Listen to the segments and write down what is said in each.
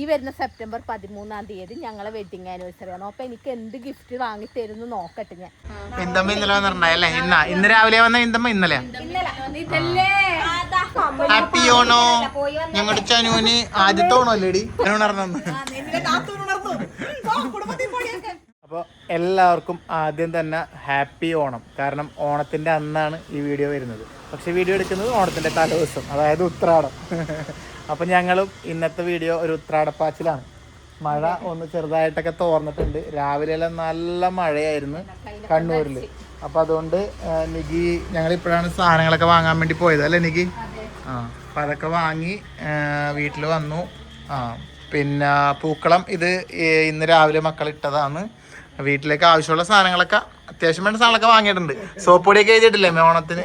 ഈ വരുന്ന സെപ്റ്റംബർ 13 ഞങ്ങളെ വെഡിങ് ആനിവേഴ്സറി ആണ്. അപ്പൊ എനിക്ക് എന്ത് ഗിഫ്റ്റ് വാങ്ങി തരുന്നു നോക്കട്ടെ ഞാൻ. ഇന്ന് രാവിലെ വന്ന ഇന്നലെ ഹാപ്പി ഓണോ. ഞങ്ങളുടെ ചനുവിന് ആദ്യത്തെ ഓണം അല്ലേടി ഉണർന്നു. അപ്പോൾ എല്ലാവർക്കും ആദ്യം തന്നെ ഹാപ്പി ഓണം. കാരണം ഓണത്തിൻ്റെ അന്നാണ് ഈ വീഡിയോ വരുന്നത്. പക്ഷെ വീഡിയോ എടുക്കുന്നത് ഓണത്തിൻ്റെ തലേദിവസം, അതായത് ഉത്രാടം. അപ്പം ഞങ്ങളും ഇന്നത്തെ വീഡിയോ ഒരു ഉത്രാടപ്പാച്ചിലാണ്. മഴ ഒന്ന് ചെറുതായിട്ടൊക്കെ തോർന്നിട്ടുണ്ട്. രാവിലെ നല്ല മഴയായിരുന്നു കണ്ണൂരിൽ. അപ്പം അതുകൊണ്ട് നികി ഞങ്ങളിപ്പോഴാണ് സാധനങ്ങളൊക്കെ വാങ്ങാൻ വേണ്ടി പോയത് അല്ലേ നികി? അപ്പം അതൊക്കെ വാങ്ങി വീട്ടിൽ വന്നു. പിന്നെ പൂക്കളം ഇത് ഇന്ന് രാവിലെ മക്കളിട്ടതാണ്. വീട്ടിലേക്ക് ആവശ്യമുള്ള സാധനങ്ങളൊക്കെ അത്യാവശ്യം വേണ്ട സാധനങ്ങളൊക്കെ വാങ്ങിയിട്ടുണ്ട്. സോപ്പ് പൊടിയൊക്കെ എഴുതിയിട്ടില്ലേ ഓണത്തിന്?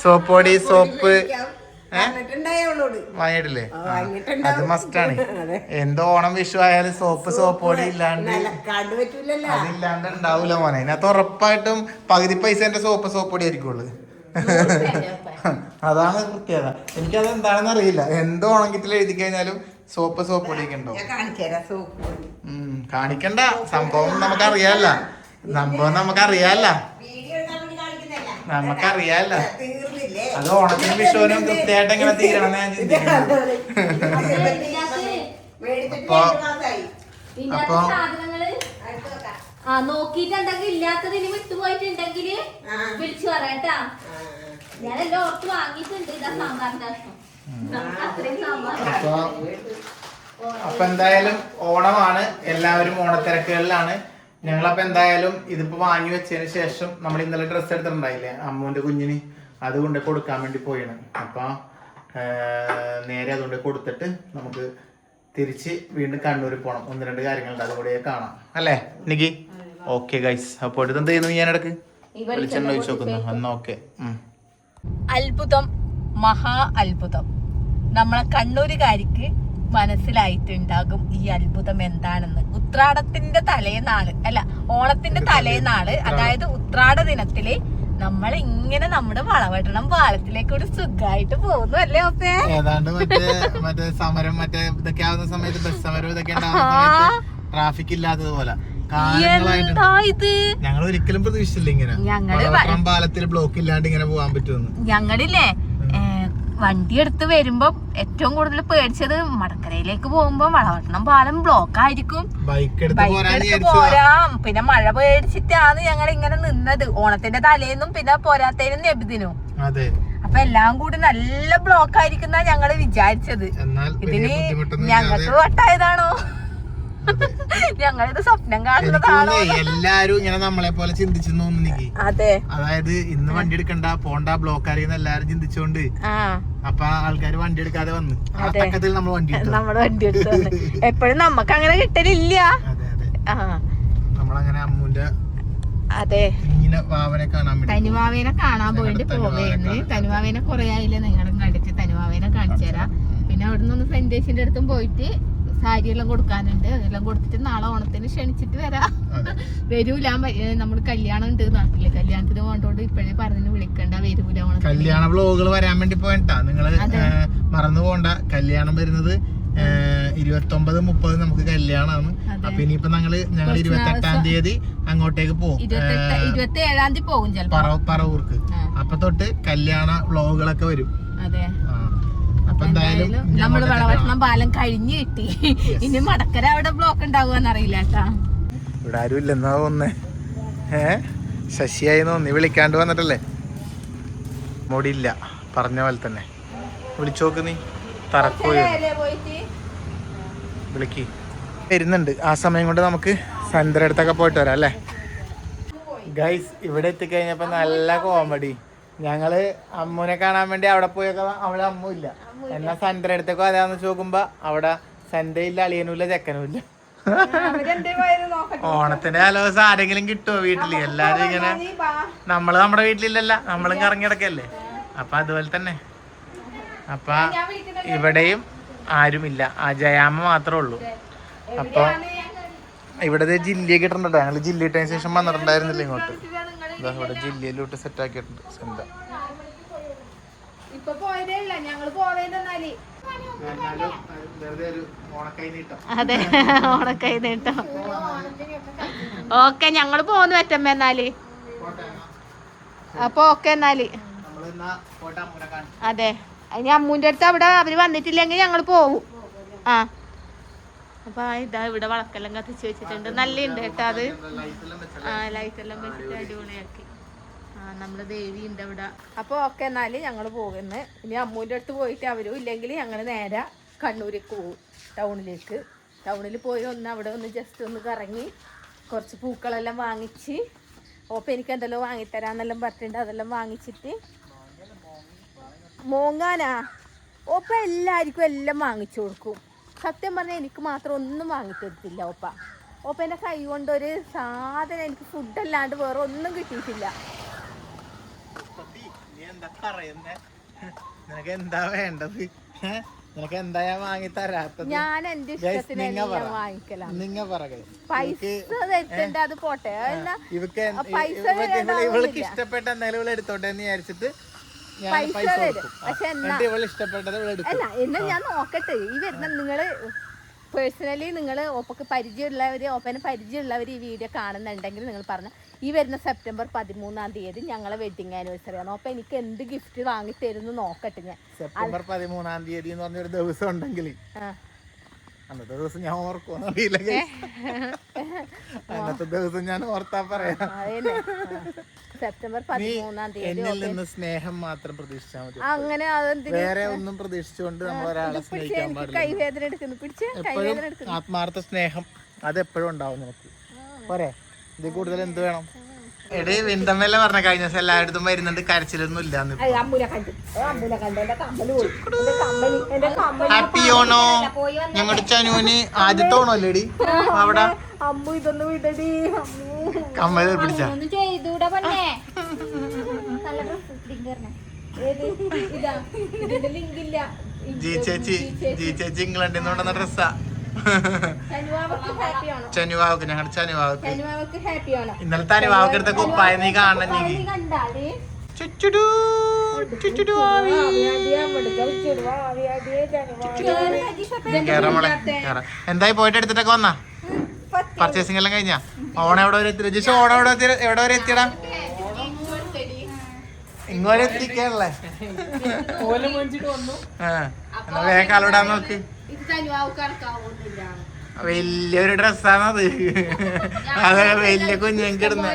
സോപ്പ് പൊടി, സോപ്പ് വാങ്ങിയിട്ടില്ലേ? അത് മസ്റ്റാണ്. എന്തോ ഓണം വിഷു ആയാലും സോപ്പ് പൊടി ഇല്ലാണ്ട് അതില്ലാണ്ട് ഉണ്ടാവൂല മോനെ. അതിനകത്ത് ഉറപ്പായിട്ടും പകുതി പൈസ എന്റെ സോപ്പ് പൊടി ആയിരിക്കുള്ളൂ. അതാണ് പ്രത്യേകത. എനിക്കത് എന്താണെന്ന് അറിയില്ല. എന്തോ ഓണക്കിറ്റിൽ എഴുതി കഴിഞ്ഞാലും സോപ്പ് പൊടിയൊക്കെ ഉണ്ടോ? കാണിക്കണ്ട. സംഭവം നമുക്കറിയാല്ല. അത് ഓണത്തിനും വിഷുവിനും കൃത്യമായിട്ട് എങ്ങനെ തീരണം ഞാൻ ചിന്തിക്കുന്നത്. നോക്കിട്ടുണ്ടെങ്കിൽ ഇല്ലാത്തതിന് വിട്ടുപോയിട്ടുണ്ടെങ്കിൽ വിളിച്ചു പറയാട്ടാ. ഞാനെല്ലാം ഓർത്ത് വാങ്ങിയിട്ടുണ്ട്. ഇതാ സാമ്പാറിന്റെ അപ്പൊ എന്തായാലും ഓണമാണ്, എല്ലാവരും ഓണത്തിരക്കുകളിലാണ്. ഞങ്ങളപ്പോ എന്തായാലും ഇതിപ്പോ വാങ്ങി വെച്ചതിന് ശേഷം നമ്മൾ ഇന്നലെ ഡ്രസ്സ് എടുത്തിട്ടുണ്ടായില്ലേ അമ്മൂന്റെ കുഞ്ഞിന്, അത് കൊണ്ട് കൊടുക്കാൻ വേണ്ടി പോയാണ്. അപ്പൊ നേരെ അതുകൊണ്ട് കൊടുത്തിട്ട് നമുക്ക് തിരിച്ച് വീണ്ടും കണ്ണൂരിൽ പോകണം. 1-2 കാര്യങ്ങളുണ്ട്, അതുകൂടെ കാണാം അല്ലേ നികി? Okay guys. അപ്പോൾ ഇതെന്ത് ചെയ്യുന്നു? ഞാൻ ഇടക്ക് വെളിച്ചെണ്ണ ഒഴിച്ച് നോക്കുന്നു. എന്നാ ഓക്കെ. അത്ഭുതം, മഹാ അത്ഭുതം. നമ്മളെ കണ്ണൂരുകാരിക്ക് മനസ്സിലായിട്ടുണ്ടാകും ഈ അത്ഭുതം എന്താണെന്ന്. ഉത്രാടത്തിന്റെ തലേനാള് അല്ല, ഓണത്തിന്റെ തലേനാള്, അതായത് ഉത്രാട ദിനത്തില് നമ്മൾ ഇങ്ങനെ നമ്മുടെ വളവട്ടണം പാലത്തിലേക്ക് ഒരു സുഖമായിട്ട് പോകുന്നു അല്ലേ ഒപ്പേ? ഏതാണ്ട് മറ്റേ സമരം ഇതൊക്കെ ആവുന്ന സമയത്ത് ബസ് സമരം ഇതൊക്കെ ട്രാഫിക് ഇല്ലാത്തതുപോലെ ഞങ്ങൾ ഒരിക്കലും പ്രതീക്ഷിച്ചില്ല ഇങ്ങനെ പാലത്തിൽ ബ്ലോക്ക് ഇല്ലാണ്ട് ഇങ്ങനെ പോകാൻ പറ്റുമെന്ന്. ഞങ്ങളില്ലേ വണ്ടി എടുത്ത് വരുമ്പോ ഏറ്റവും കൂടുതൽ പേടിച്ചത് മടക്കരയിലേക്ക് പോകുമ്പോ വളവട്ടണം പാലം ബ്ലോക്ക് ആയിരിക്കും, ബൈക്ക് എടുത്ത് പോരാം. പിന്നെ മഴ പേടിച്ചിട്ടാണ് ഞങ്ങൾ ഇങ്ങനെ നിന്നത്. ഓണത്തിന്റെ തലേന്നും പിന്നെ പോരാത്തതിനും നബിദിനും. അപ്പൊ എല്ലാം കൂടി നല്ല ബ്ലോക്ക് ആയിരിക്കുന്ന ഞങ്ങള് വിചാരിച്ചത്. ഇതിന് ഞങ്ങൾക്ക് വട്ടായതാണോ? ഞങ്ങളിത് സ്വപ്നം കാണുന്നതാണോ? എല്ലാരും ഇങ്ങനെ നമ്മളെ പോലെ ചിന്തിച്ചെന്ന് തോന്നുന്നു. അതെ, അതായത് ഇന്ന് വണ്ടി എടുക്കണ്ട പോണ്ട ബ്ലോക്ക് അറിയുന്ന എല്ലാരും ചിന്തിച്ചോണ്ട് അപ്പൊ ആൾക്കാര് വണ്ടി എടുക്കാതെ വന്നു. നമ്മൾ വണ്ടി എടുത്തു. എപ്പോഴും നമുക്ക് അങ്ങനെ കിട്ടലില്ല. നമ്മളങ്ങനെ അമ്മൂന്റെ തനുവാവേനെ കാണാൻ പോയിട്ട് പോവേന്ന്. തനുവാവേനെ കൊറേ ആയില്ലേ നിങ്ങളും കണ്ടിട്ട്. തനുവാവേനെ കാണിച്ചു തരാം. പിന്നെ അവിടെ നിന്ന് ഫ്രണ്ടേശിന്റെ അടുത്തും പോയിട്ട് സാരി എല്ലാം കൊടുക്കാനുണ്ട്. അതെല്ലാം കൊടുത്തിട്ട് നാളെ ഓണത്തിന് ക്ഷണിച്ചിട്ട് വരാം. വരൂല, നമ്മള് കല്യാണം ഉണ്ട് നാട്ടില്. കല്യാണത്തിന് പോകണ്ടോണ്ട് ഇപ്പഴേ പറഞ്ഞു വിളിക്കണ്ട, വരൂല. കല്യാണ വ്ലോഗുകൾ വരാൻ വേണ്ടി പോയിട്ടാ. നിങ്ങള് മറന്നു പോണ്ട. കല്യാണം വരുന്നത് 29-30 നമുക്ക് കല്യാണമാണ്. അപ്പൊ ഇനിയിപ്പോ ഞങ്ങൾ 28-ാം തീയതി അങ്ങോട്ടേക്ക് പോകും. 27-ാം തീയതി പോകും ചിലപ്പോ പറവൂർക്ക്. അപ്പൊ തൊട്ട് കല്യാണ വ്ലോഗുകളൊക്കെ വരും. അതെ. അപ്പൊ എന്തായാലും നമ്മള് വളവട്ടണം പാലം കഴിഞ്ഞ് കിട്ടി. ഇനി മടക്കര അവിടെ ബ്ലോക്ക് ഉണ്ടാകുമെന്നറിയില്ല കേട്ടാ. ഇവിടെ ആരും ഇല്ലെന്നാ തോന്നേ. ശശിയായി തോന്നി വിളിക്കാണ്ട് വന്നിട്ടല്ലേ. മുടിയില്ല, പറഞ്ഞ പോലെ തന്നെ. വിളിച്ചോക്ക് നീ തറക്കോയി വിളിക്ക്. വരുന്നുണ്ട്. ആ സമയം കൊണ്ട് നമുക്ക് സന്ദ്ര അടുത്തൊക്കെ പോയിട്ട് വരാം അല്ലേ ഗൈസ്? ഇവിടെ എത്തിക്കഴിഞ്ഞപ്പോ നല്ല കോമഡി. ഞങ്ങള് അമ്മൂനെ കാണാൻ വേണ്ടി അവിടെ പോയൊക്കെ അവിടെ അമ്മ ഇല്ല. എന്നാ സന്ധ്യ അടുത്തേക്കോ അതാന്ന് നോക്കുമ്പോ അവിടെ സന്ധ്യയില്ല, അളിയനുമില്ല, ചെക്കനുമില്ല. ഓണത്തിന്റെ തലേദിവസം ആരെങ്കിലും കിട്ടുമോ വീട്ടില്? എല്ലാരും ഇങ്ങനെ നമ്മുടെ വീട്ടിലില്ലല്ല, നമ്മളും കറങ്ങി കിടക്കല്ലേ. അപ്പൊ അതുപോലെ തന്നെ അപ്പൊ ഇവിടെയും ആരുമില്ല, ആ ജയാമ്മ മാത്രമേ ഉള്ളൂ. അപ്പൊ ഇവിടെ ജില്ലയൊക്കെ ഇട്ടിട്ടുണ്ടോ? ഞങ്ങള് ജില്ല ഇട്ടതിന് ശേഷം വന്നിട്ടുണ്ടായിരുന്നില്ല ഇങ്ങോട്ട്. ഇവിടെ ജില്ലയിലോട്ട് സെറ്റ് ആക്കിയിട്ടുണ്ട്. എന്നാലും വെറുതെ ഒരു ഓണക്കൈ നീട്ടം. അതെ, ഓണക്കൈ നീട്ടോ. ഓക്കെ, ഞങ്ങള് പോന്നു പറ്റമ്മ എന്നാല്. അപ്പൊ ഓക്കെ എന്നാല്. അതെ, ഇനി അമ്മൂന്റെ അടുത്ത് അവിടെ അവര് വന്നിട്ടില്ലെങ്കിൽ ഞങ്ങള് പോവും. ആ, അപ്പൊ ഇതാ ഇവിടെ വളക്കെല്ലാം കത്തിച്ച് വെച്ചിട്ടുണ്ട്. നല്ല ഉണ്ട് കേട്ടോ അത്. ആ, ലൈറ്റെല്ലാം വെച്ചിട്ട് അടിപൊളിയാക്കി. ആ, നമ്മള് ദേവി ഉണ്ട് അവിടെ. അപ്പൊ ഓക്കെ എന്നാല് ഞങ്ങള് പോകുന്നു. ഇനി അമ്മൂന്റെ അടുത്ത് പോയിട്ട് അവരും ഇല്ലെങ്കിൽ ഞങ്ങള് നേരെ കണ്ണൂരേക്ക് പോകും, ടൗണിലേക്ക്. ടൗണിൽ പോയി അവിടെ ഒന്ന് ജസ്റ്റ് ഒന്ന് കറങ്ങി കുറച്ച് പൂക്കളെല്ലാം വാങ്ങിച്ച്, ഓപ്പ എനിക്ക് എന്തെല്ലോ വാങ്ങിത്തരാന്നെല്ലാം പറഞ്ഞിട്ടുണ്ട്. അതെല്ലാം വാങ്ങിച്ചിട്ട് മോങ്ങാനാ ഓപ്പ എല്ലാവർക്കും എല്ലാം വാങ്ങിച്ചു കൊടുക്കും. സത്യം പറഞ്ഞാൽ എനിക്ക് മാത്രം ഒന്നും വാങ്ങിത്തരത്തില്ല ഓപ്പ. ഓപ്പേൻ്റെ കൈ കൊണ്ടൊരു സാധനം എനിക്ക് ഫുഡല്ലാണ്ട് വേറെ ഒന്നും കിട്ടിയിട്ടില്ല. നിനക്ക് എന്താ വേണ്ടത്? നിനക്ക് എന്താ ഞാൻ വാങ്ങി തരാത്തത്? ഞാൻ എന്റെ ഇഷ്ടത്തിന് വാങ്ങിക്കലാണ്. പൈസ തരണ്ട, അത് പോട്ടെ. ഇവൾക്ക് ഇഷ്ടപ്പെട്ട എന്തെങ്കിലും എടുത്തോട്ടെ എന്ന് വിചാരിച്ചിട്ട് പൈസ തരും. പക്ഷെ ഇഷ്ടപ്പെട്ടത് അല്ല, എന്നാ ഞാൻ നോക്കട്ടെ. ഈ വരുന്ന നിങ്ങള് പേഴ്സണലി നിങ്ങൾ ഓപ്പക്ക് പരിചയമുള്ളവർ, ഓപ്പന് പരിചയമുള്ളവർ ഈ വീഡിയോ കാണുന്നുണ്ടെങ്കിൽ നിങ്ങൾ പറഞ്ഞ ഈ വരുന്ന സെപ്റ്റംബർ 13 ഞങ്ങളെ വെഡിങ് ആനിവേഴ്സറി ആണ്. അപ്പൊ എനിക്ക് എന്ത് ഗിഫ്റ്റ് വാങ്ങി തരുന്നു നോക്കട്ടെ. ഞാൻ സെപ്റ്റംബർ 13 എന്ന് പറഞ്ഞൊരു ദിവസം ഉണ്ടെങ്കിൽ അന്നത്തെ ദിവസം ഞാൻ ഓർക്കും അറിയില്ല. അന്നത്തെ ദിവസം ഞാൻ ഓർത്താ പറയാം. സെപ്റ്റംബർ 13 എന്നിൽ നിന്ന് സ്നേഹം മാത്രം പ്രതീക്ഷിച്ചാൽ മതി. അങ്ങനെ വേറെ ഒന്നും പ്രതീക്ഷിച്ചുകൊണ്ട് നമ്മൾ ഒരാളെ സ്നേഹിക്കാൻ കൈവേദന എടുക്കുന്നു. എപ്പോഴും ആത്മാർത്ഥ സ്നേഹം അതെപ്പോഴും ഉണ്ടാവും നമുക്ക്. പോരെ, ഇത് കൂടുതൽ എന്ത് വേണം? എടേ വിന്തമ്മല്ല പറഞ്ഞ കഴിഞ്ഞ ദിവസം എല്ലായിടത്തും വരുന്നുണ്ട്, കരച്ചിലൊന്നും ഇല്ലാന്ന്. ഹാപ്പി ഓണോ ഞങ്ങളുടെ ചനുവിന് ആദ്യത്തെ ഓണോ അല്ലേടി അവിടെ? കമ്മൽ പിടിച്ച ജി ചേച്ചി ഇംഗ്ലണ്ടിൽ നിന്ന് കൊണ്ടുവന്ന ഡ്രസ്സാ. ചനുവാവക്ക്, ഞങ്ങളുടെ ചനുവാവക്ക് ഇന്നലെ തനുവാവക്ക് എടുത്ത കുപ്പായ നീ കാണണമെങ്കിൽ എന്തായി പോയിട്ട് എടുത്തിട്ടൊക്കെ വന്നാ? പർച്ചേസിംഗ് എല്ലാം കഴിഞ്ഞാ? ഓണം എവിടെ വരെ എത്തി? രജിഷ ഓണം എവിടെ വരെ എത്തിയടാ? ഇങ്ങോട്ട് എത്തിക്കല്ലേ? എന്നാ വേഗം കാലോടാൻ നോക്ക്. വലിയൊരു ഡ്രസ്സാണത്. അതെ, വലിയ കുഞ്ഞുങ്ങൾക്ക് ഇടുന്ന.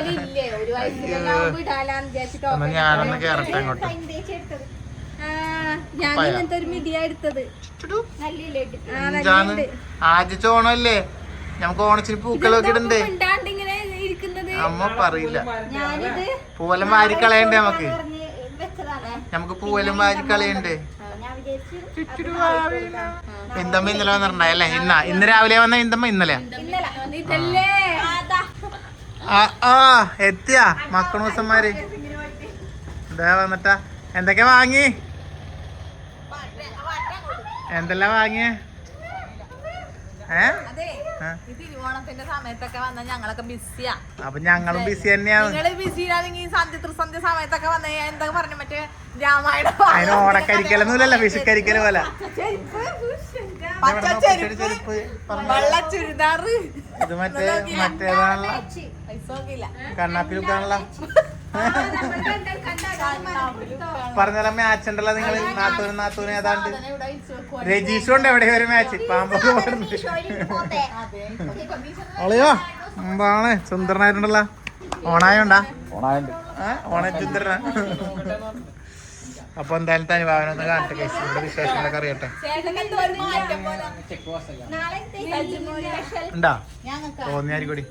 ഞാനൊന്ന് കേറട്ടെ അങ്ങോട്ട്. ആദ്യ ഓണല്ലേ, നമുക്ക് ഓണത്തിന് പൂക്കളൊക്കെ ഇടണ്ടേ? അമ്മ പറയില്ല. പൂവെല്ലാം വാരി കളയണ്ടേ? നമുക്ക് പൂവെല്ലാം വാരി കളയണ്ടേ? ഇന്ദമ്മ ഇന്നലെ വന്നിട്ടുണ്ടായല്ലേ? ഇന്ന് രാവിലെ വന്ന ഇന്ദമ്മ ഇന്നലെ എത്തിയാ മക്കണൂസന്മാര് എന്താ വന്നിട്ടാ? എന്തൊക്കെ വാങ്ങി? എന്തെല്ലാം വാങ്ങിയേ? ഓണത്തിന്റെ സമയത്തൊക്കെ വന്ന ഞങ്ങളൊക്കെ ബിസിയാ. അപ്പൊ ഞങ്ങളും ബിസി തന്നെയാണ്. നിങ്ങള് ബിസിയാണെങ്കിൽ സന്ധ്യ സമയത്തൊക്കെ വന്ന എന്താ പറഞ്ഞു മറ്റേ രാമായണം. അതിന് ഓണക്കരിക്കലൊന്നുമില്ലല്ലോ, വിഷുക്കരിക്കല് പോലെ. വെള്ള ചുരിദാറ് ഇത് മറ്റേതാണല്ലോ, കണ്ണാപ്പി ലുക്കാണല്ലോ. പറഞ്ഞാലും മാച്ച് ഉണ്ടല്ലോ നിങ്ങള്. നാത്തൂന് ഏതാണ്ട് രജീഷും ഉണ്ട് എവിടെ ഒരു മാച്ച്. പാമ്പൊക്കെ അളിയോ മുമ്പാണ് സുന്ദരനായിട്ടുണ്ടല്ലോ. ഓണായോണ്ടാ? ഓണച്ചുന്ദരനാ. അപ്പൊ എന്തായാലും തനിവാവനൊന്ന് കാണട്ടെ, കേസിന്റെ വിശേഷങ്ങളൊക്കെ അറിയട്ടെ. ഉണ്ടാ തോന്നിയാരിക്കൂടി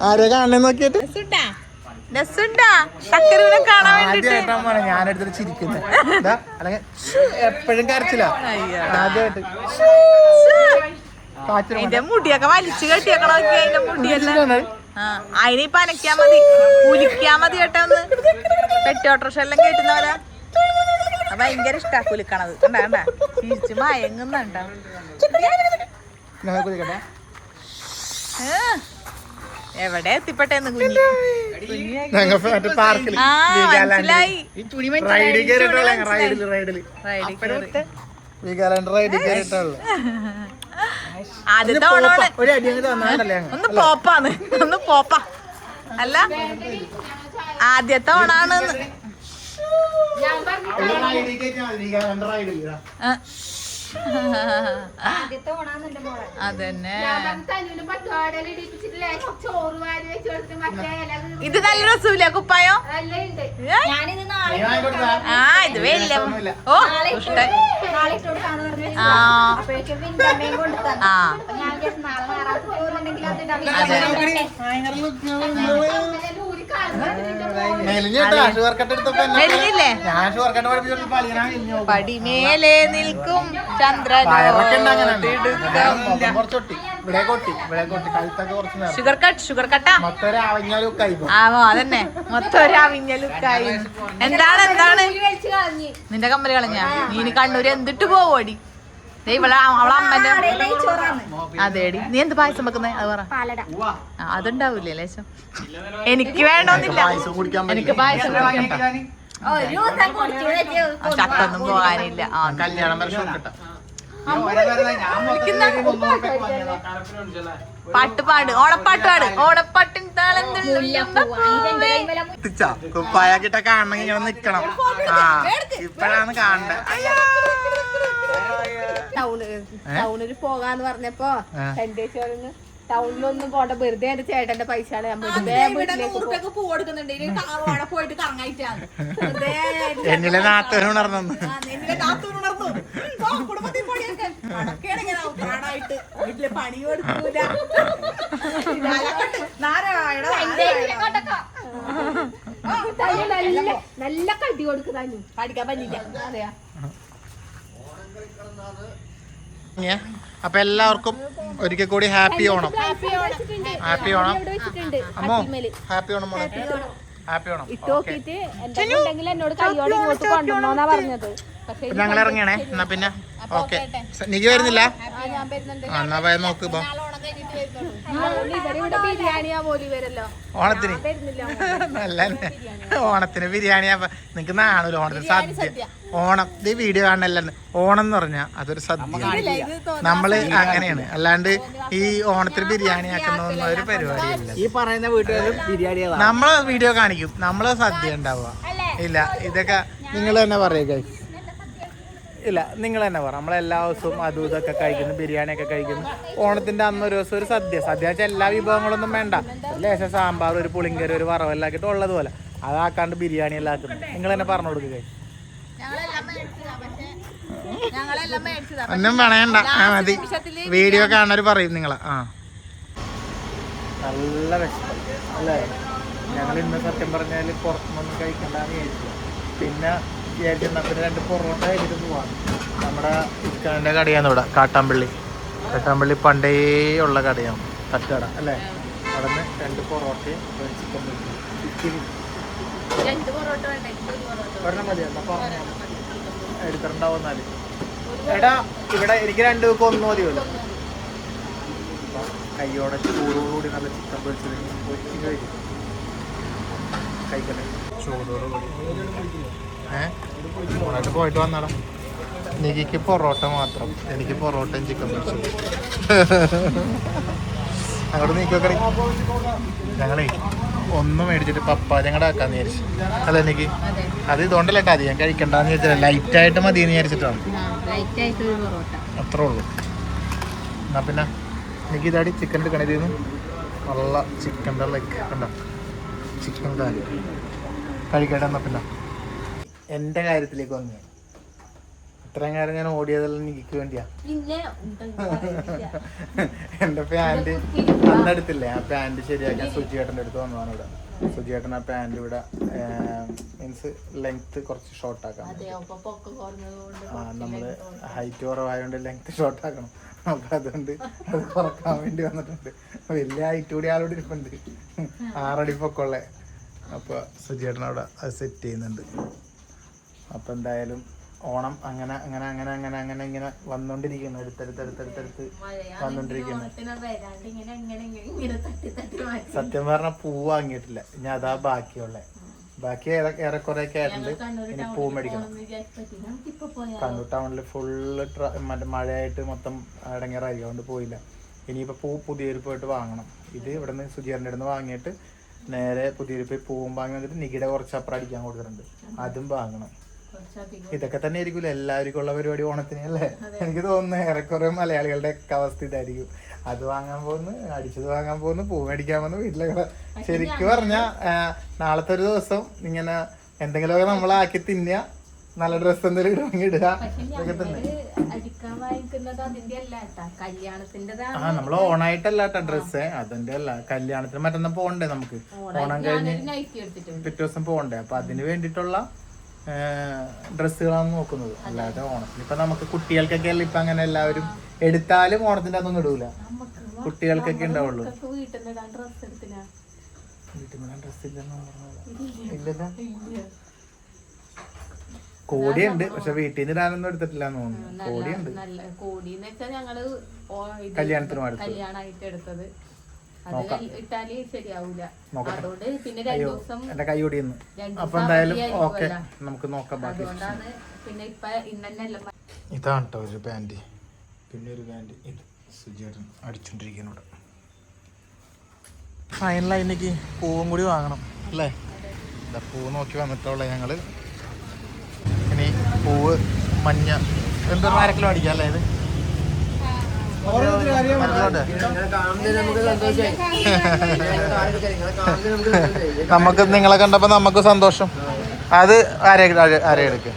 ആരെ കാണണേ നോക്കിയിട്ട് ആദ്യമായിട്ടാണ് ഞാനെടുത്തിട്ട് ചിരിക്കുന്നത്. അല്ലെങ്കിൽ എപ്പോഴും കരച്ചില്ല. ആദ്യമായിട്ട് അതിന്റെ മുടിയൊക്കെ വലിച്ചു കെട്ടിയൊക്കെ അതിന്റെ മുടിയെല്ലാം അതിനിപ്പൊ അനക്കാ മതി, കുലിക്കാ മതി കേട്ടോ. ഒന്ന് പെട്ടോട്രഷ എല്ലാം കേട്ടുന്ന പോലെ ഭയങ്കര ഇഷ്ടാ കുലിക്കണത്. കണ്ടാ തിരിച്ചു മയങ്ങുന്നുണ്ടോ? എവിടെ എത്തിപ്പെട്ടെന്ന് കുഞ്ഞി ഞങ്ങൾ മറ്റേ പാർക്കിൽ റൈഡിൽ കയറിയിട്ടുള്ള വീഗാലാൻഡ് റൈഡിൽ കയറിയിട്ടുള്ളു. ആദ്യത്തെ ഓണമാണ്. ഒന്ന് പോപ്പാന്ന്, ഒന്ന് പോപ്പാ അല്ല ആദ്യത്തെ ഓണാണ്. അതന്നെ ഇത് നല്ല രസമില്ല കുപ്പായോ. ആ ഇത് വലിയ ഓ ഇഷ്ടായി. പടിമേലെ നിൽക്കും ചന്ദ്രൻ. ഷുഗർ കട്ടാ അതന്നെ മൊത്തം ഒരു അവിഞ്ഞ ലുക്കായി. എന്താണ് നിന്റെ കമ്മല് കളഞ്ഞ നീ കണ്ണൂര് എന്തിട്ട് പോവോടി. അവളെ അമ്മന്റെ അതേടി. നീ എന്ത് പായസം വെക്കുന്നേ അത് പറ. അതുണ്ടാവൂലേ ലേശം. എനിക്ക് വേണമെന്നില്ല, എനിക്ക് പായസം ചക്കൊന്നും പോകാനില്ല. പാട്ട് പാട്, ഓണപ്പാട്ട് പാട്. ഓണപ്പാട്ടിൻ താളം കുപ്പായാക്കിട്ട കാണണമെങ്കിൽ ഇങ്ങനെ നിക്കണം. ഇപ്പഴാണ് കാണണ്ടേ. ടൗണിൽ പോകാന്ന് പറഞ്ഞപ്പോ ടൗണിലൊന്നും പോണ്ട, വെറുതെ എന്റെ ചേട്ടന്റെ പൈസ എന്നിലെ നാത്തൂണർന്നു. വീട്ടില് പണി കൊടുക്കൂല. നല്ല കടി കൊടുക്കുന്നു, പഠിക്കാൻ പറ്റില്ല. അറിയാ. അപ്പൊ എല്ലാവർക്കും ഒരിക്കൽ കൂടി ഹാപ്പി ഓണം. ഹാപ്പി ഓണം അമ്മോ. ഹാപ്പി ഓണം മോളെ. ഹാപ്പി ഓണം. എന്നോട് കയ്യോടെ ഇങ്ങോട്ട് കൊണ്ടുവന്നോന്നാ പറഞ്ഞത്. ഞങ്ങൾ ഇറങ്ങിയാണേ. എന്നാ പിന്നെ ഓക്കെ. നിക്ക് വരുന്നില്ല? എന്നാ പോയ നോക്ക്. ഇപ്പൊ ഓണത്തിന് നല്ല ഓണത്തിന് ബിരിയാണിയാ. നിങ്ങക്ക് നാണല്ലോ ഓണത്തിന് സദ്യ. ഓണം ഈ വീഡിയോ കാണണല്ലോ. ഓണം എന്ന് പറഞ്ഞാ അതൊരു സദ്യ. നമ്മള് അങ്ങനെയാണ്. അല്ലാണ്ട് ഈ ഓണത്തിന് ബിരിയാണി ആക്കുന്ന ഒരു പരിപാടിയില്ല. ഈ പറയുന്ന വീട്ടുകാരും ബിരിയാണി നമ്മള് വീഡിയോ കാണിക്കും, നമ്മള് സദ്യ ഉണ്ടാവുക ഇല്ല. ഇതൊക്കെ നിങ്ങൾ തന്നെ പറയുക. ഇല്ല നിങ്ങൾ തന്നെ പറ. നമ്മളെല്ലാ ദിവസവും അതും ഇതൊക്കെ കഴിക്കുന്നു, ബിരിയാണിയൊക്കെ കഴിക്കുന്നു. ഓണത്തിന്റെ അന്നൊരു ദിവസം ഒരു സദ്യ വെച്ചാൽ എല്ലാ വിഭവങ്ങളൊന്നും വേണ്ട. ലേശം സാമ്പാർ, ഒരു പുളിങ്കറി, ഒരു വറവെല്ലാം ആക്കിയിട്ട് ഉള്ളതുപോലെ അതാക്കാണ്ട് ബിരിയാണി എല്ലാം ആക്കുന്നു. നിങ്ങൾ തന്നെ പറഞ്ഞു കൊടുക്കുക. ഒന്നും പറയണ്ട, മതി. വീഡിയോ കാണാൻ പറയും നിങ്ങളെ. നല്ല വിശപ്പ് അല്ലേ. ഞങ്ങൾ ഇന്ന് സത്യം പറഞ്ഞാൽ പുറത്തുനിന്നൊന്നും കഴിക്കണ്ടെന്ന് വിചാരിച്ചു. പിന്നെ വിചാരിച്ചെന്നാൽ പിന്നെ 2 പൊറോട്ട കഴിച്ചിട്ട് പോവാം. നമ്മുടെ ഇക്കാൻ്റെ കടയാണ് ഇവിടെ, കാട്ടാമ്പള്ളി പണ്ടേ ഉള്ള കടയാണ്, തട്ടുകട അല്ലേ. അവിടെ നിന്ന് 2 പൊറോട്ടയും ചിക്കൻ ഒരെണ്ണം മതി. അപ്പോൾ എടുത്തിട്ടുണ്ടാവുന്നാല് എടാ ഇവിടെ എനിക്ക് 2 പേർക്ക് 1 മതിയല്ലോ. കയ്യോടെ ചൂടോടുകൂടി നല്ല ചിക്കൻ പൊരിച്ചത് കഴിക്കും. കഴിക്കട്ടെ ചൂടോടുകൂടി. ഓണായിട്ട് പോയിട്ട് വന്നടാ. നികിക്ക് പൊറോട്ട മാത്രം, എനിക്ക് പൊറോട്ടയും ചിക്കൻ പൊരിച്ചത്. അങ്ങോട്ട് നീക്കൊക്കെ. ഞങ്ങളേ ഒന്നും മേടിച്ചിട്ട് പപ്പാജങ്ങടെ ആക്കാന്ന് വിചാരിച്ചു. അല്ല എനിക്ക് അത് ഇതുകൊണ്ടല്ല കേട്ടോ അധികം കഴിക്കണ്ടെന്ന് വിചാരിച്ചില്ല. ലൈറ്റായിട്ട് മതി എന്ന് വിചാരിച്ചിട്ടാണ്. അത്രേ ഉള്ളൂ. എന്നാ പിന്നെ എനിക്ക് ഇതാടി ചിക്കൻ എടുക്കണേ. ഇതിന്ന് നല്ല ചിക്കൻ്റെ ലൈക്ക് കണ്ടോ, ചിക്കൻ കാര്യം കഴിക്കട്ടെ. എന്നാൽ പിന്നെ എൻ്റെ കാര്യത്തിലേക്ക് വന്നു. ഇത്രയും കാര്യം ഞാൻ ഓടിയതെല്ലാം നിക്ക് വേണ്ടിയാ. എൻ്റെ പാൻറ് അന്നെടുത്തില്ലേ, ആ പാൻറ് ശരിയാക്കാൻ സുജിയേട്ടൻ്റെ അടുത്ത് വന്നതാണ് ഇവിടെ. സുജിയേട്ടൻ ആ പാൻറ് ഇവിടെ മീൻസ് ലെങ്ത്ത് കുറച്ച് ഷോർട്ടാക്കാം. നമ്മള് ഹൈറ്റ് കുറവായതുകൊണ്ട് ലെങ്ത്ത് ഷോർട്ടാക്കണം. അപ്പം അതുകൊണ്ട് അത് കുറക്കാൻ വേണ്ടി വന്നിട്ടുണ്ട്. വലിയ ഹൈറ്റ് കൂടി ആളോട് ഇരിപ്പുണ്ട്, 6 അടി പൊക്കമുള്ള. അപ്പോൾ സുജിയേട്ടൻ അവിടെ അത് സെറ്റ് ചെയ്യുന്നുണ്ട്. അപ്പം എന്തായാലും ഓണം അങ്ങനെ അങ്ങനെ അങ്ങനെ അങ്ങനെ അങ്ങനെ ഇങ്ങനെ വന്നോണ്ടിരിക്കുന്നു, അടുത്തടുത്ത് വന്നോണ്ടിരിക്കുന്നു. സത്യം പറഞ്ഞ പൂ വാങ്ങിയിട്ടില്ല, ഇനി അതാ ബാക്കിയുള്ള. ബാക്കി ഏറെക്കുറെ ഒക്കെ ആയിട്ടുണ്ട്. ഇനി പൂ മേടിക്കണം. കണ്ണൂർ ടൗണിൽ ഫുള്ള് മറ്റേ മഴയായിട്ട് മൊത്തം അടങ്ങേറായിരിക്കും, അതുകൊണ്ട് പോയില്ല. ഇനിയിപ്പോൾ പൂ പുതിയൊരു പോയിട്ട് വാങ്ങണം. ഇത് ഇവിടെ നിന്ന് സുജീറിൻ്റെ അടുത്ത് വാങ്ങിയിട്ട് നേരെ പുതിയൊരു പോയി പൂവും വാങ്ങി വന്നിട്ട് നികിടെ കുറച്ച് അപ്പുറം അടിക്കാൻ കൊടുത്തിട്ടുണ്ട്, അതും വാങ്ങണം. ഇതൊക്കെ തന്നെ ആയിരിക്കും എല്ലാവർക്കും ഉള്ള പരിപാടി ഓണത്തിന് അല്ലേ? എനിക്ക് തോന്നുന്നു ഏറെക്കുറെ മലയാളികളുടെ ഒക്കെ അവസ്ഥ ഇതായിരിക്കും. അത് വാങ്ങാൻ പോകുന്നു, അടിച്ചത് വാങ്ങാൻ പോകുന്നു, പൂ മേടിക്കാൻ പോകുന്നു, വീട്ടിലൊക്കെ. ശരിക്കും പറഞ്ഞാൽ നാളത്തെ ഒരു ദിവസം ഇങ്ങനെ എന്തെങ്കിലുമൊക്കെ നമ്മളാക്കി തിന്നുക, നല്ല ഡ്രസ്സ് എന്തെങ്കിലും ഇടുക, ഇതൊക്കെ തന്നെ. നമ്മൾ ഓണായിട്ടല്ല കേട്ടോ ഡ്രസ്സ്, അതിന്റെ അല്ല. കല്യാണത്തിന് മറ്റന്നാ പോകണ്ടേ നമുക്ക്, ഓണം കഴിഞ്ഞ് പിറ്റേ ദിവസം പോകണ്ടേ. അപ്പൊ അതിന് വേണ്ടിയിട്ടുള്ള ഡ്രസ്സുകളാണ് നോക്കുന്നത്. അല്ലാതെ ഓണത്തിന് ഇപ്പൊ നമുക്ക് കുട്ടികൾക്കൊക്കെ അല്ല ഇപ്പൊ അങ്ങനെ എല്ലാവരും എടുത്താലും ഓണത്തിന്റെ അതൊന്നും ഇടൂല, കുട്ടികൾക്കൊക്കെ ഉണ്ടാവുള്ളൂ. വീട്ടിൽ നിന്ന് ഡ്രസ് ഇല്ലല്ലോ. കോടിയുണ്ട്, പക്ഷെ വീട്ടിൽ നിന്ന് ഇടാനൊന്നും എടുത്തിട്ടില്ല എന്ന് തോന്നുന്നു. കോടിയുണ്ട്. കല്യാണായിട്ട് എടുത്തത്. എന്റെ കൈ ഒടിയുന്നു. അപ്പൊ എന്തായാലും ഓക്കെ, നമുക്ക് നോക്കാം ബാക്കി. ഇതാണ് കേട്ടോ ഒരു പാൻറ്, പിന്നെ ഒരു പാൻറ് ഇത് സുജേട്ടൻ അടിച്ചോണ്ടിരിക്കുന്നു ഇവിടെ. ഫൈനലായി എനിക്ക് പൂവും കൂടി വാങ്ങണം അല്ലേ? എന്താ പൂ നോക്കി വന്നിട്ടുള്ള ഞങ്ങള്. ഇനി പൂവ് മഞ്ഞ എന്തൊരു 1/2 കിലോ അടിക്കാം അല്ലേ? ഇത് നമുക്ക് നിങ്ങളെ കണ്ടപ്പോ നമുക്ക് സന്തോഷം. അത് അരയെടുക്ക്.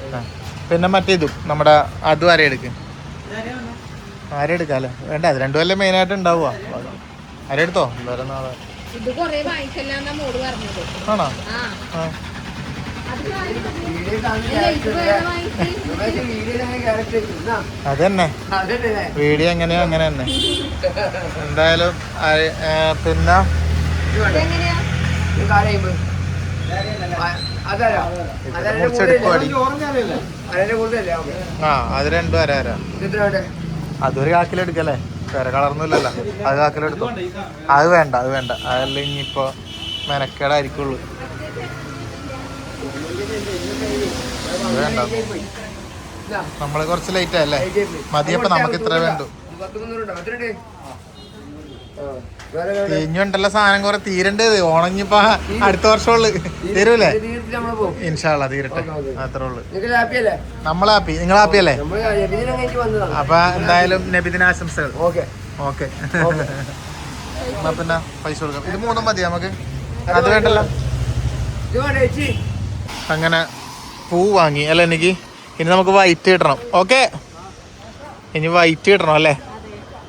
പിന്നെ മറ്റേതും നമ്മുടെ അതും അരയെടുക്ക്. അരയെടുക്കാല്ലേ? വേണ്ട, അത് രണ്ടുമല്ലേ മെയിനായിട്ട് ഉണ്ടാവുക. അരയെടുത്തോ വേറെ നാളെ ആണോ? അതന്നെ വീഡിയോ എങ്ങനെയോ അങ്ങനെ തന്നെ. എന്തായാലും പിന്നെ അത് രണ്ടും അര. അതൊരു കാക്കിലെടുക്കല്ലേ? വേറെ കളറൊന്നുമില്ലല്ലോ, അത് കാക്കിലെടുത്തോ. അത് വേണ്ട, അത് വേണ്ട, അതല്ല ഇനിയിപ്പോ മെനക്കേടായിരിക്കുള്ളൂ. വേണ്ട, നമ്മള് കുറച്ച് ലേറ്റ് ആയല്ലേ? മതിയപ്പോ നമുക്ക് ഇത്ര വേണ്ടു. തീഞ്ഞുണ്ടല്ലോ സാധനം കുറെ തീരണ്ടത്. ഓണഞ്ഞിപ്പോ അടുത്ത വർഷമുള്ളു, തീരൂലേ? ഇൻഷാള്ള തീരട്ടെ, അത്രേ ഉള്ളു. നമ്മൾ ഹാപ്പി, നിങ്ങൾ ഹാപ്പി അല്ലേ? അപ്പൊ എന്തായാലും നബിദിനാശംസകൾ. ഓക്കെ എന്നാ പിന്നെ പൈസ കൊടുക്കാം. ഇത് 3 മതി നമുക്ക്, അത് വേണ്ടല്ലോ. അങ്ങനെ പൂ വാങ്ങി അല്ലേ എനിക്ക്? ഇനി നമുക്ക് വൈറ്റ് കിട്ടണം. ഓക്കെ, ഇനി വൈറ്റ് കിട്ടണം അല്ലേ?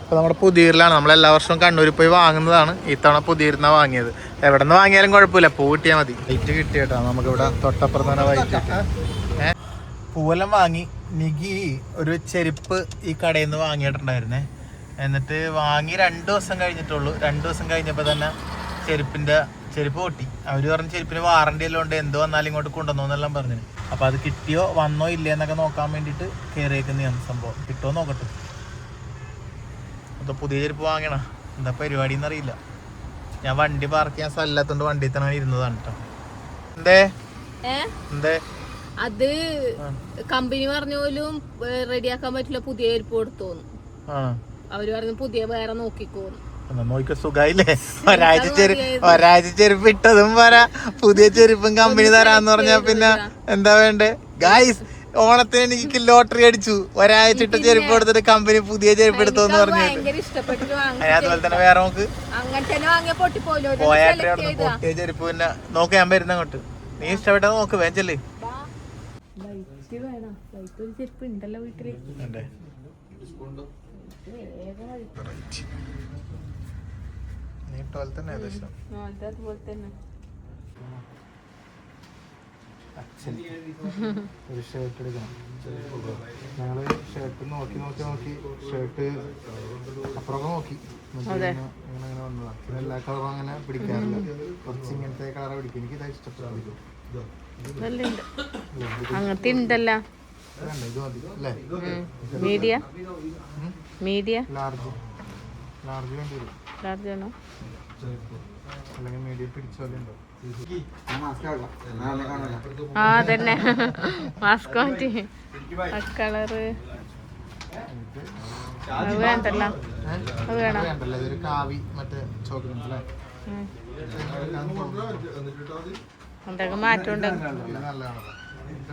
അപ്പോൾ നമ്മുടെ പുതിയരിലാണ്. നമ്മളെല്ലാ വർഷവും കണ്ണൂരിൽ പോയി വാങ്ങുന്നതാണ്. ഇത്തവണ പുതിയിരുന്ന വാങ്ങിയത്. എവിടെ നിന്ന് വാങ്ങിയാലും കുഴപ്പമില്ല, പൂ കിട്ടിയാൽ മതി. വൈറ്റ് കിട്ടി കേട്ടോ നമുക്കിവിടെ തൊട്ടപ്പുറത്ത് തന്നെ വൈറ്റ് കിട്ടി. പൂവെല്ലാം വാങ്ങി. നികി ഒരു ചെരുപ്പ് ഈ കടയിൽ നിന്ന് വാങ്ങിയിട്ടുണ്ടായിരുന്നേ. എന്നിട്ട് വാങ്ങി 2 ദിവസം കഴിഞ്ഞിട്ടുള്ളൂ. 2 ദിവസം കഴിഞ്ഞപ്പോൾ തന്നെ ചെരുപ്പ് പൊട്ടി. അവർ പറഞ്ഞ ചെരുപ്പിന് വാറണ്ടി എല്ലാം ഉണ്ട്, എന്ത് വന്നാലും ഇങ്ങോട്ട് കൊണ്ടുവന്നോ എന്നെല്ലാം പറഞ്ഞു. അപ്പോൾ അത് കിട്ടിയോ വന്നോ ഇല്ലേ എന്നൊക്കെ നോക്കാൻ വേണ്ടിയിട്ട് കയറിയേക്കുന്നതാണ് സംഭവം. കിട്ടുമോ നോക്കട്ടെ. അപ്പോൾ പുതിയ ചെരുപ്പ് വാങ്ങണ എന്താ പരിപാടി എന്നറിയില്ല. ഞാൻ വണ്ടി പാർക്ക് ചെയ്യാൻ സ്ഥലമില്ലാത്തതുകൊണ്ട് വണ്ടിയിൽ തന്നെ ഇരുന്നതാണ് കേട്ടോ. എന്തേ അത് കമ്പനി പറഞ്ഞ പോലും റെഡിയാക്കാൻ പറ്റില്ല, പുതിയ ചെരുപ്പ് കൊടുത്തോന്നു. അവര് പറഞ്ഞു പുതിയ വേറെ നോക്കിക്കോന്നു. നോക്കിക്കോ, സുഖായില്ലേ? ഒരാഴ്ച ചെരുപ്പ് ഇട്ടതും പോരാ, പുതിയ ചെരുപ്പും കമ്പനി തരാന്ന് പറഞ്ഞാ പിന്നെ എന്താ വേണ്ടേ? ഗായ്സ്, ഓണത്തിന് എനിക്ക് ലോട്ടറി അടിച്ചു. ഒരാഴ്ച ഇട്ട ചെരുപ്പ് എടുത്തിട്ട് കമ്പനി പുതിയ ചെരുപ്പ് എടുത്തോന്ന് പറഞ്ഞു. അതുപോലെ തന്നെ വേറെ നോക്ക് പൊട്ടിയ ചെരുപ്പ്. പിന്നെ നോക്ക്, ഞാൻ വരുന്ന അങ്ങോട്ട്. നീ ഇഷ്ടപ്പെട്ട നോക്ക്, വേച്ചല്ലേ? തന്നെ ഏകദേശം ഒരു ഷർട്ട് എടുക്കണം. ഞങ്ങള് ഷർട്ട് നോക്കി ഷർട്ട് അപ്പുറമൊക്കെ നോക്കി അങ്ങനെ വന്നതാണ്. പിന്നെ എല്ലാ കളറും അങ്ങനെ പിടിക്കാറില്ല, കുറച്ച് ഇങ്ങനത്തെ കളറ് പിടിക്കും. എനിക്ക് ഇതാ ഇഷ്ടപ്പെടുന്നത്. അങ്ങനത്തെ ഉണ്ടല്ലോ. ഇത് മതി അല്ലേ? മീഡിയ മീഡിയ ലാർജ് ലാർജ് വേണ്ടി വരും. ലാർജ് ആണോ? അല്ലെങ്കിൽ മീഡിയം പിടിച്ചോലെ ഉണ്ടോ? ആ അതന്നെ മാസ്ക് മാറ്റി കളറ് അത് വേണ്ടല്ലോ. അത് വേണം. വേണ്ടല്ലോ, ഇതൊരു കാവി മറ്റേ ചോക്ലേറ്റ് അല്ലേ? എന്തൊക്കെ മാറ്റമുണ്ട്. നല്ലതാണല്ലോ,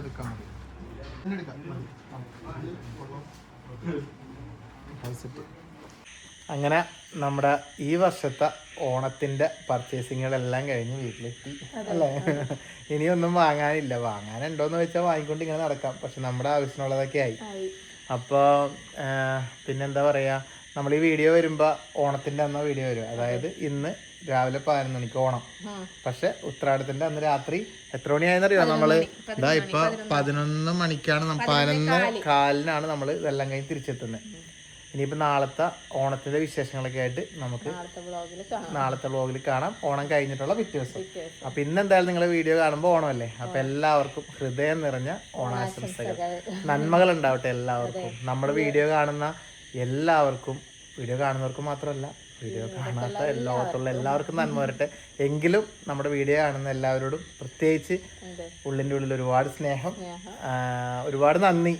എടുക്കാൻ മതി. അങ്ങനെ നമ്മുടെ ഈ വർഷത്തെ ഓണത്തിന്റെ പർച്ചേസിങ്ങുകളെല്ലാം കഴിഞ്ഞ് വീട്ടിലെത്തി അല്ലേ? ഇനിയൊന്നും വാങ്ങാനില്ല. വാങ്ങാനുണ്ടോന്ന് വെച്ചാൽ വാങ്ങിക്കൊണ്ട് ഇങ്ങനെ നടക്കാം. പക്ഷെ നമ്മുടെ ആവശ്യത്തിനുള്ളതൊക്കെ ആയി. അപ്പോൾ പിന്നെന്താ പറയുക, നമ്മൾ ഈ വീഡിയോ വരുമ്പോൾ ഓണത്തിന്റെ അന്ന് വീഡിയോ വരും. അതായത് ഇന്ന് രാവിലെ 11 മണിക്ക് ഓണം. പക്ഷെ ഉത്രാടത്തിന്റെ അന്ന് രാത്രി എത്ര മണിയായെന്നറിയോ? നമ്മള് ഇതാ ഇപ്പൊ 11 മണിക്കാണ്, 11:15 നമ്മൾ ഇതെല്ലാം കഴിഞ്ഞ് തിരിച്ചെത്തുന്നത്. ഇനിയിപ്പോൾ നാളത്തെ ഓണത്തിന്റെ വിശേഷങ്ങളൊക്കെ ആയിട്ട് നമുക്ക് നാളത്തെ വ്ളോഗിൽ കാണാം. ഓണം കഴിഞ്ഞിട്ടുള്ള പിറ്റേ ദിവസം. അപ്പൊ ഇന്നെന്തായാലും നിങ്ങളെ വീഡിയോ കാണുമ്പോൾ ഓണമല്ലേ? അപ്പൊ എല്ലാവർക്കും ഹൃദയം നിറഞ്ഞ ഓണാശംസകൾ, നന്മകൾ ഉണ്ടാവട്ടെ എല്ലാവർക്കും. നമ്മുടെ വീഡിയോ കാണുന്ന എല്ലാവർക്കും, വീഡിയോ കാണുന്നവർക്ക് മാത്രമല്ല, വീഡിയോ കാണാത്ത ലോകത്തുള്ള എല്ലാവർക്കും നന്മ വരട്ടെ. എങ്കിലും നമ്മുടെ വീഡിയോ കാണുന്ന എല്ലാവരോടും പ്രത്യേകിച്ച് ഉള്ളിൻ്റെ ഉള്ളിൽ ഒരുപാട് സ്നേഹം, ഒരുപാട് നന്ദി.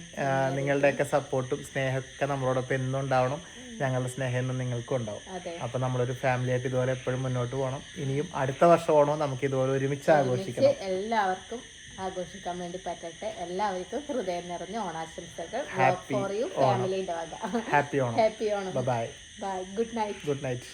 നിങ്ങളുടെയൊക്കെ സപ്പോർട്ടും സ്നേഹമൊക്കെ നമ്മളോടൊപ്പം എന്നും ഉണ്ടാവണം. ഞങ്ങളുടെ സ്നേഹം എന്നും നിങ്ങൾക്കും ഉണ്ടാവും. അപ്പം നമ്മളൊരു ഫാമിലി ആയിട്ട് ഇതുപോലെ എപ്പോഴും മുന്നോട്ട് പോകണം. ഇനിയും അടുത്ത വർഷം ഓണം നമുക്ക് ഇതുപോലെ ഒരുമിച്ച് ആഘോഷിക്കണം. എല്ലാവർക്കും ആഘോഷിക്കാൻ വേണ്ടി പറ്റട്ടെ. എല്ലാവർക്കും ഹൃദയം നിറഞ്ഞ ഓണാശംസകൾ. ഹാപ്പി ഫാമിലിയുടെ വക. Happy Onam. Happy Onam. Bye bye. Good night. Good night.